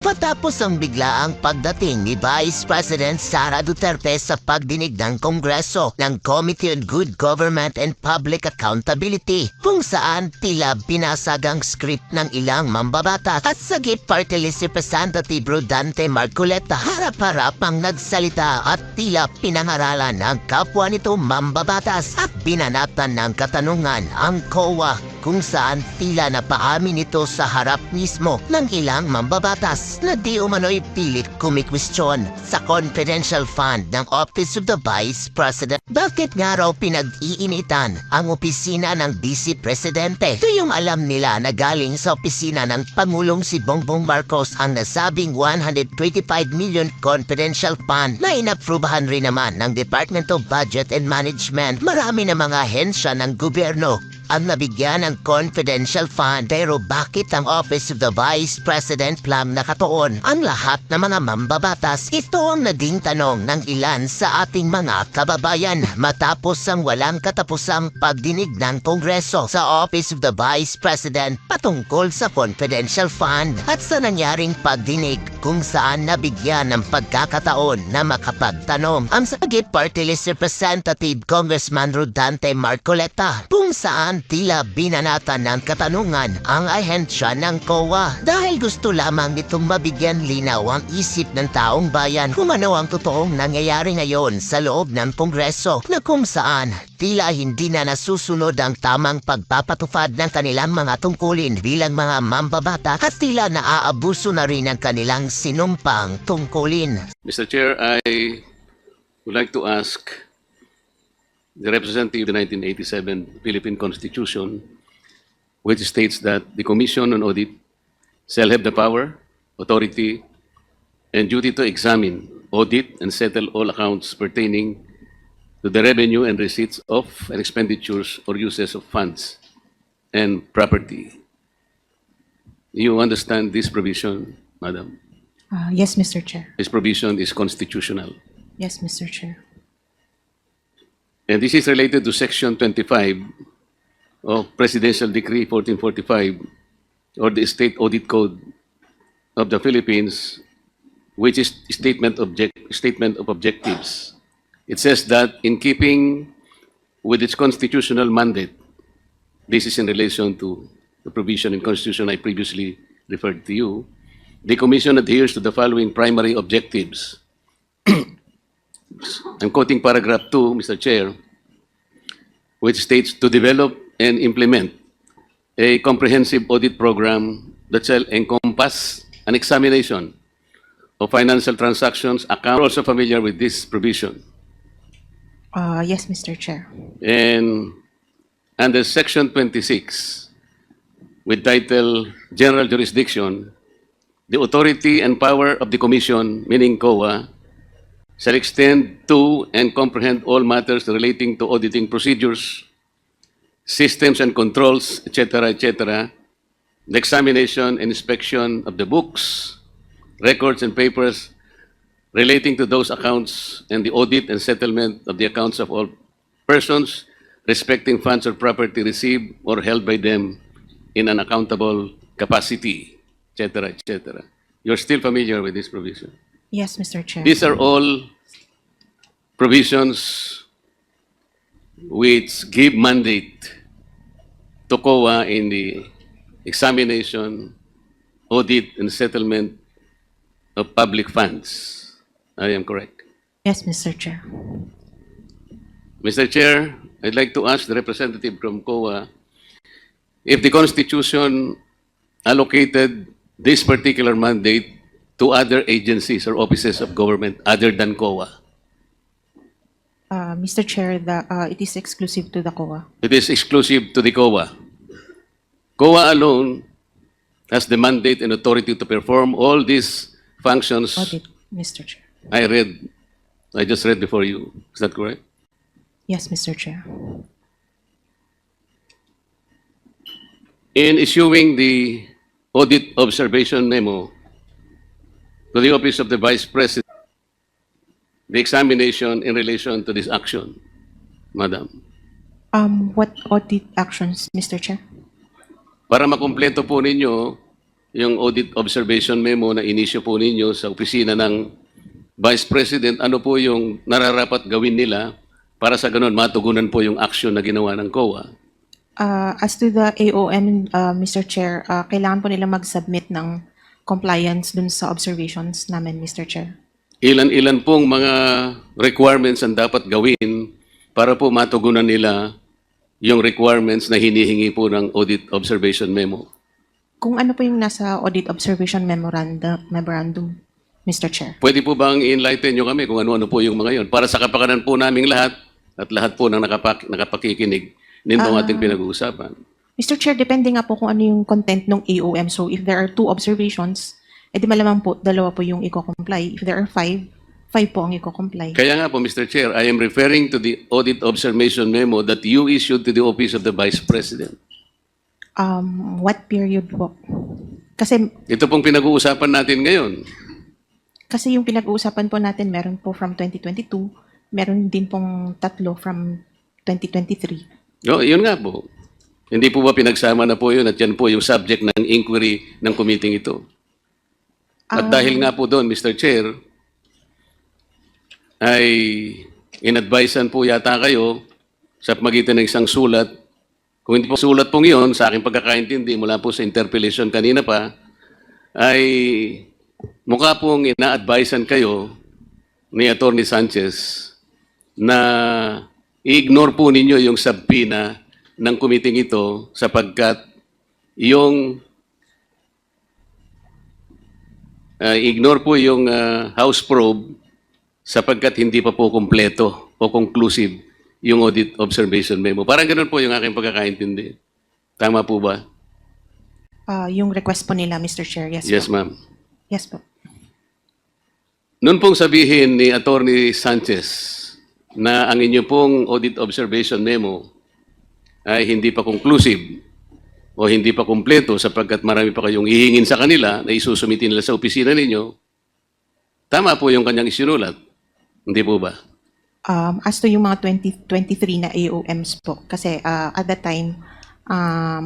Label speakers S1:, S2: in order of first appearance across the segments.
S1: Matapos ang biglaang pagdating ni Vice President Sara Duterte sa pagdinig ng Kongreso ng Committee on Good Government and Public Accountability, kung saan tila binasag ang script ng ilang mambabatas at sagip party list Representative Rodante Marcoleta harap-harapang nagsalita at tila pinangaralan ng kapwa nito mambabatas at binanatan ng katanungan ang COA, kung saan tila napaamin ito sa harap mismo ng ilang mambabatas na di umano'y pilit kumikwestiyon sa confidential fund ng Office of the Vice President. Bakit nga raw pinag-iinitan ang opisina ng Vice Presidente? Ito yung alam nila na galing sa opisina ng Pangulong si Bongbong Marcos ang nasabing 125 million confidential fund na inaprubahan rin naman ng Department of Budget and Management. Marami na mga ahensya ng gobyerno ang nabigyan ng confidential fund, pero bakit ang Office of the Vice President lang nakatuon ang lahat ng mga mambabatas? Ito ang naging tanong ng ilan sa ating mga kababayan matapos ang walang katapusang pagdinig ng Kongreso sa Office of the Vice President patungkol sa confidential fund at sa nangyaring pagdinig kung saan nabigyan ng pagkakataon na makapagtanong ang sagip party list Representative Congressman Rodante Marcoleta, kung saan tila binanatan ng katanungan ang ahensya ng COA dahil gusto lamang nitong mabigyan linaw ang isip ng taong bayan kung ano ang totoong nangyayari ngayon sa loob ng Kongreso, na kung saan tila hindi na nasusunod ang tamang pagpapatupad ng kanilang mga tungkulin bilang mga mambabata at tila naaabuso na rin ang kanilang sinumpang tungkulin.
S2: Mr. Chair, I would like to ask the representative of the 1987 Philippine Constitution, which states that the Commission on Audit shall have the power, authority, and duty to examine, audit, and settle all accounts pertaining to the revenue and receipts of and expenditures or uses of funds and property. You understand this provision, Madam?
S3: Yes, Mr. Chair.
S2: This provision is constitutional.
S3: Yes, Mr. Chair.
S2: And this is related to Section 25 of Presidential Decree 1445 or the State Audit Code of the Philippines, which is statement of objectives. It says that in keeping with its constitutional mandate, this is in relation to the provision in Constitution I previously referred to you, the Commission adheres to the following primary objectives. I'm quoting paragraph 2, Mr. Chair, which states to develop and implement a comprehensive audit program that shall encompass an examination of financial transactions. Account also familiar with this provision.
S3: Yes, Mr. Chair.
S2: And under Section 26, with title General Jurisdiction, the authority and power of the Commission, meaning COA, shall extend to and comprehend all matters relating to auditing procedures, systems and controls, etc., etc., the examination and inspection of the books, records, and papers relating to those accounts, and the audit and settlement of the accounts of all persons respecting funds or property received or held by them in an accountable capacity, etc., etc. You're still familiar with this provision?
S3: Yes, Mr. Chair.
S2: These are all provisions which give mandate to COA in the examination, audit, and settlement of public funds. I am correct.
S3: Yes, Mr. Chair.
S2: Mr. Chair, I'd like to ask the representative from COA if the Constitution allocated this particular mandate to other agencies or offices of government other than COA.
S3: Mr. Chair, it is exclusive to the COA.
S2: It is exclusive to the COA. COA alone has the mandate and authority to perform all these functions.
S3: Audit, Mr. Chair.
S2: I just read before you. Is that correct?
S3: Yes, Mr. Chair.
S2: In issuing the audit observation memo to the Office of the Vice President, the examination in relation to this action, Madam.
S3: What audit actions, Mr. Chair?
S2: Para makumpleto po ninyo yung audit observation memo na inisyo po ninyo sa opisina ng Vice President, ano po yung nararapat gawin nila para sa ganun matugunan po yung action na ginawa ng COA?
S3: As to the AOM, Mr. Chair, kailangan po nila mag-submit ng compliance dun sa observations namin, Mr. Chair.
S2: Ilan-ilan pong mga requirements ang dapat gawin para po matugunan nila yung requirements na hinihingi po ng audit observation memo?
S3: Kung ano po yung nasa audit observation memorandum, Mr. Chair.
S2: Pwede po bang i-enlighten nyo kami kung ano-ano po yung mga yon para sa kapakanan po naming lahat at lahat po ng nakapakikinig nito ang ating pinag-uusapan?
S3: Mr. Chair, depende nga po kung ano yung content ng AOM. So if there are 2 observations, edi malamang po, 2 po yung i-comply. If there are 5 po ang i-comply.
S2: Kaya nga po, Mr. Chair, I am referring to the audit observation memo that you issued to the Office of the Vice President.
S3: What period po? Kasi
S2: Ito pong pinag-uusapan natin ngayon.
S3: yung pinag-uusapan po natin, meron po from 2022, meron din pong 3 from 2023.
S2: No, yun nga po. Hindi po ba pinagsama na po yun at yan po yung subject ng inquiry ng committee ito? At dahil nga po doon, Mr. Chair, ay in-advisean po yata kayo sa magitan ng isang sulat. Kung hindi po sulat pong yun, sa aking pagkakaintindi mula po sa interpellation kanina pa, ay mukha pong ina-advisean kayo ni Atty. Sanchez na i-ignore po ninyo yung subpoena ng committee ito sapagkat yung ignore po yung House probe sapagkat hindi pa po kumpleto o conclusive yung audit observation memo. Parang ganun po yung aking pagkakaintindi. Tama po ba?
S3: Yung request po nila, Mr. Chair, yes,
S2: Yes,
S3: po.
S2: ma'am.
S3: Yes po.
S2: Noon pong sabihin ni Atty. Sanchez na ang inyo pong audit observation memo ay hindi pa conclusive o hindi pa kumpleto sapagkat marami pa kayong hihingin sa kanila na isusumitin nila sa opisina ninyo, tama po yung kanyang isinulat. Hindi po ba?
S3: As to yung mga 2023 na AOMs po, kasi at that time,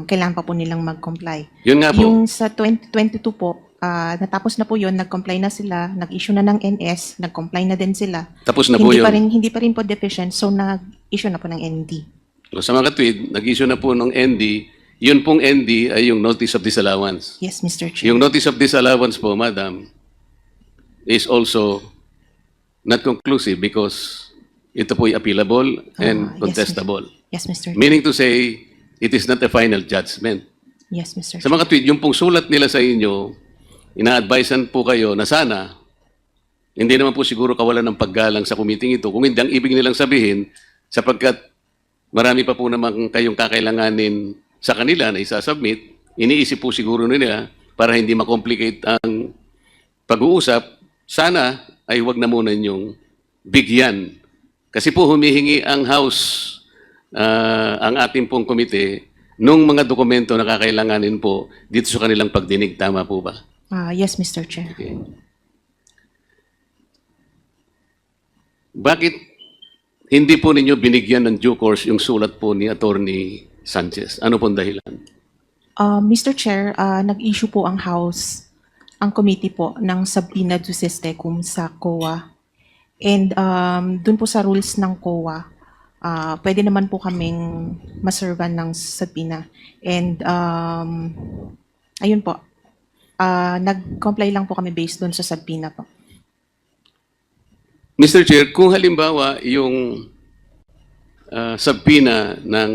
S3: kailangan pa po nilang mag-comply.
S2: Yun nga po.
S3: Yung sa 2022 po, natapos na po yun, nag-comply na sila, nag-issue na ng NS, nag-comply na din sila.
S2: Tapos na po yun.
S3: Hindi pa rin po deficient, so nag-issue na po ng ND.
S2: So, sa mga tweet, nag-issue na po ng ND. Yun pong ND ay yung Notice of Disallowance.
S3: Yes, Mr. Chair.
S2: Yung Notice of Disallowance po, Madam, is also not conclusive because ito po ay appealable and
S3: Yes,
S2: contestable.
S3: Yes, Mr. Chair.
S2: Meaning to say, it is not a final judgment.
S3: Yes, Mr.
S2: Sa
S3: Chair.
S2: mga tweet, yung pong sulat nila sa inyo, ina-advisean po kayo na sana, hindi naman po siguro kawalan ng paggalang sa committee ito. Kung hindi, ang ibig nilang sabihin, sapagkat marami pa po naman kayong kakailanganin sa kanila na isasubmit, iniisip po siguro nila para hindi makomplicate ang pag-uusap, sana ay wag na muna ninyong bigyan. Kasi po humihingi ang House, ang ating pong komite, nung mga dokumento na kakailanganin po dito sa kanilang pagdinig. Tama po ba?
S3: Yes, Mr. Chair.
S2: Okay. Bakit hindi po ninyo binigyan ng due course yung sulat po ni Atty. Sanchez? Ano pong dahilan?
S3: Mr. Chair, nag-issue po ang House, ang committee po, ng subpoena duces tecum sa COA. And dun po sa rules ng COA, pwede naman po kaming maservan ng subpoena. And ayun po, nag-comply lang po kami based dun sa subpoena po.
S2: Mr. Chair, kung halimbawa yung subpoena ng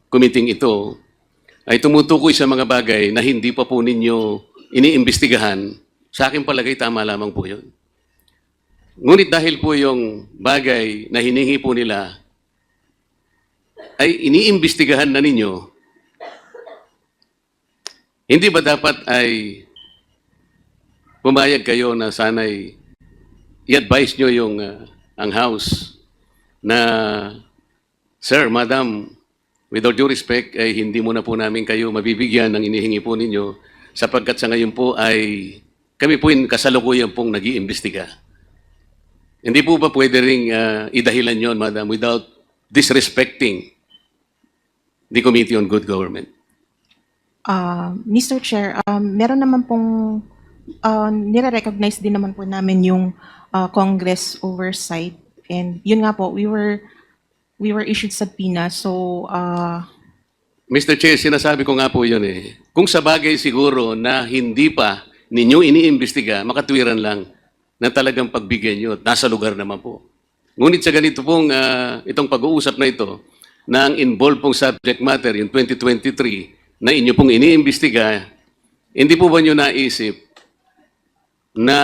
S2: committee ito ay tumutukoy sa mga bagay na hindi pa po ninyo iniimbestigahan, sa aking palagay tama lamang po yun. Ngunit dahil po yung bagay na hiningi po nila ay iniimbestigahan na ninyo, hindi ba dapat ay pumayag kayo na sana'y i-advise nyo yung ang House na, Sir, Madam, with all due respect, ay hindi muna po namin kayo mabibigyan ng inihingi po ninyo sapagkat sa ngayon po ay kami po yung kasalukuyan pong nag-iimbestiga. Hindi po ba pwede ring idahilan yon, Madam, without disrespecting the Committee on Good Government?
S3: Mr. Chair, meron naman pong nire-recognize din naman po namin yung Congress oversight, and yun nga po, we were issued subpoena, so
S2: Mr. Chair, sinasabi ko nga po yun eh. Kung sa bagay siguro na hindi pa ninyo iniimbestiga, makatwiran lang na talagang pagbigyan nyo at nasa lugar naman po. Ngunit sa ganito pong itong pag-uusap na ito, na ang involved pong subject matter, yung 2023, na inyo pong iniimbestiga, hindi po ba nyo naisip na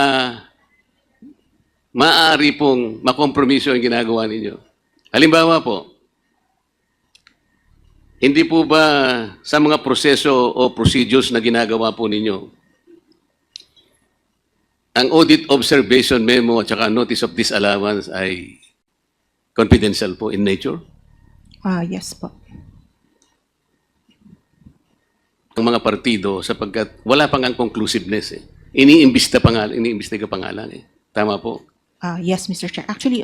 S2: maaari pong makompromiso ang ginagawa ninyo? Halimbawa po, hindi po ba sa mga proseso o procedures na ginagawa po ninyo, ang audit observation memo at saka notice of disallowance ay confidential po in nature?
S3: yes po.
S2: Ang mga partido sapagkat wala pang ang conclusiveness eh. Iniimbestiga pa nga lang eh. Tama po.
S3: Yes, Mr. Chair. Actually,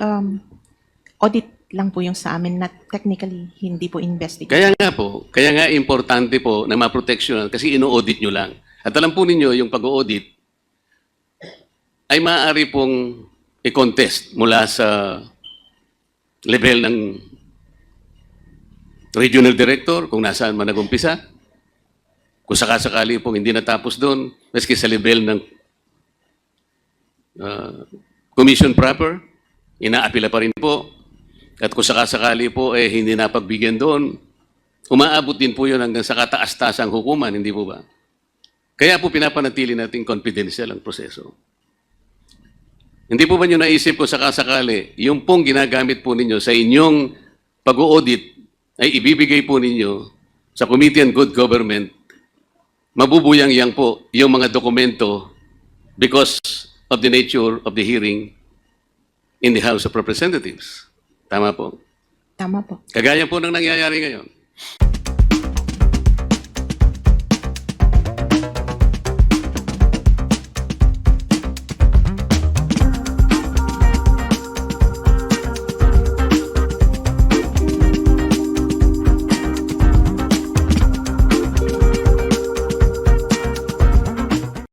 S3: audit lang po yung sa amin, na technically hindi po investigate.
S2: Kaya nga importante po na ma-protectional kasi ino-audit nyo lang. At alam po ninyo, yung pag-audit ay maaari pong i-contest mula sa level ng regional director, kung nasaan man nag-umpisa. Kung sakasakali pong hindi natapos doon, maski sa level ng commission proper, inaapila pa rin po. At kung sakasakali po hindi napagbigyan doon, umaabot din po yun hanggang sa kataas-taasang hukuman, hindi po ba? Kaya po pinapanatili natin confidential ang proseso. Hindi po ba nyo naisip kung sakasakali, yung pong ginagamit po ninyo sa inyong pag-audit ay ibibigay po ninyo sa Committee on Good Government, mabubuyang-yang po yung mga dokumento because of the nature of the hearing in the House of Representatives. Tama po.
S3: Tama po.
S2: Kagaya po ng nangyayari ngayon.